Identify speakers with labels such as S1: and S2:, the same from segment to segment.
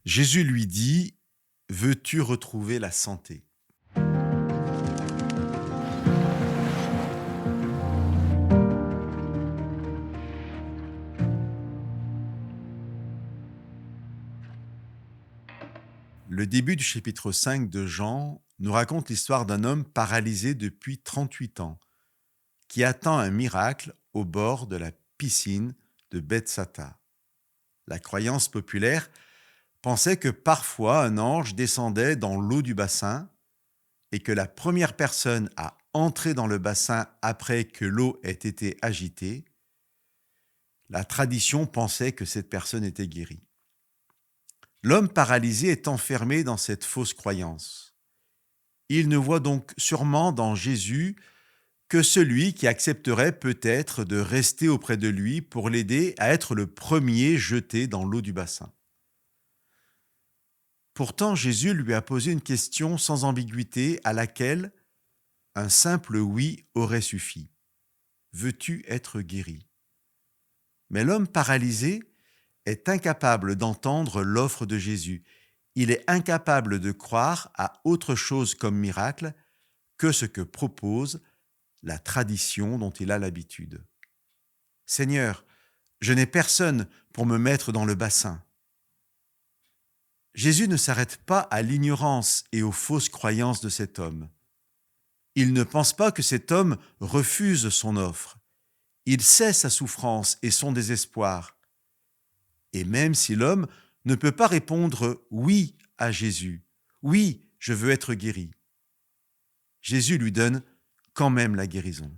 S1: Jésus lui dit: «Veux-tu retrouver la santé?» Le début du chapitre 5 de Jean nous raconte l'histoire d'un homme paralysé depuis 38 ans, qui attend un miracle au bord de la piscine de Bethsatha. La croyance populaire pensait que parfois un ange descendait dans l'eau du bassin et que la première personne à entrer dans le bassin après que l'eau ait été agitée, la tradition pensait que cette personne était guérie. L'homme paralysé est enfermé dans cette fausse croyance. Il ne voit donc sûrement dans Jésus que celui qui accepterait peut-être de rester auprès de lui pour l'aider à être le premier jeté dans l'eau du bassin. Pourtant, Jésus lui a posé une question sans ambiguïté à laquelle un simple oui aurait suffi. Veux-tu être guéri ? Mais l'homme paralysé est incapable d'entendre l'offre de Jésus. Il est incapable de croire à autre chose comme miracle que ce que propose la tradition dont il a l'habitude. Seigneur, je n'ai personne pour me mettre dans le bassin. Jésus ne s'arrête pas à l'ignorance et aux fausses croyances de cet homme. Il ne pense pas que cet homme refuse son offre. Il sait sa souffrance et son désespoir. Et même si l'homme ne peut pas répondre oui à Jésus, oui, je veux être guéri, Jésus lui donne quand même la guérison.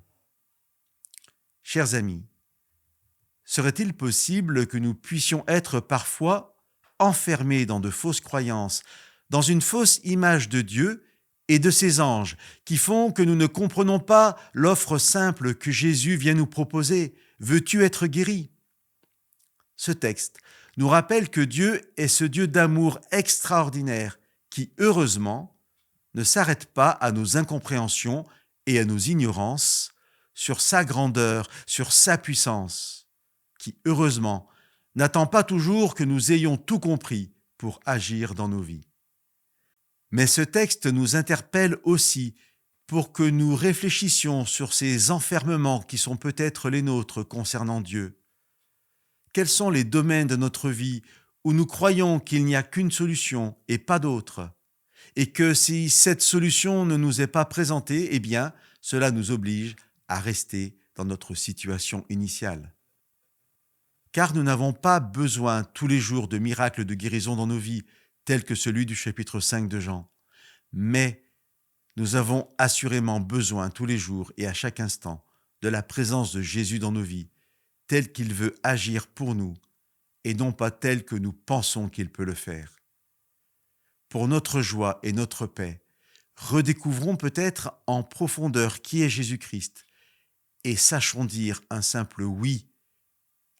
S1: Chers amis, serait-il possible que nous puissions être parfois enfermés dans de fausses croyances, dans une fausse image de Dieu et de ses anges, qui font que nous ne comprenons pas l'offre simple que Jésus vient nous proposer? Veux-tu être guéri ? Ce texte nous rappelle que Dieu est ce Dieu d'amour extraordinaire qui, heureusement, ne s'arrête pas à nos incompréhensions et à nos ignorances sur sa grandeur, sur sa puissance, qui, heureusement, n'attend pas toujours que nous ayons tout compris pour agir dans nos vies. Mais ce texte nous interpelle aussi pour que nous réfléchissions sur ces enfermements qui sont peut-être les nôtres concernant Dieu. Quels sont les domaines de notre vie où nous croyons qu'il n'y a qu'une solution et pas d'autre, et que si cette solution ne nous est pas présentée, eh bien, cela nous oblige à rester dans notre situation initiale. Car nous n'avons pas besoin tous les jours de miracles de guérison dans nos vies, tels que celui du chapitre 5 de Jean. Mais nous avons assurément besoin tous les jours et à chaque instant de la présence de Jésus dans nos vies, tel qu'il veut agir pour nous et non pas tel que nous pensons qu'il peut le faire. Pour notre joie et notre paix, redécouvrons peut-être en profondeur qui est Jésus-Christ et sachons dire un simple oui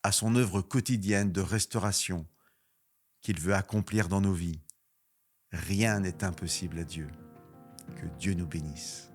S1: à son œuvre quotidienne de restauration qu'il veut accomplir dans nos vies. Rien n'est impossible à Dieu. Que Dieu nous bénisse.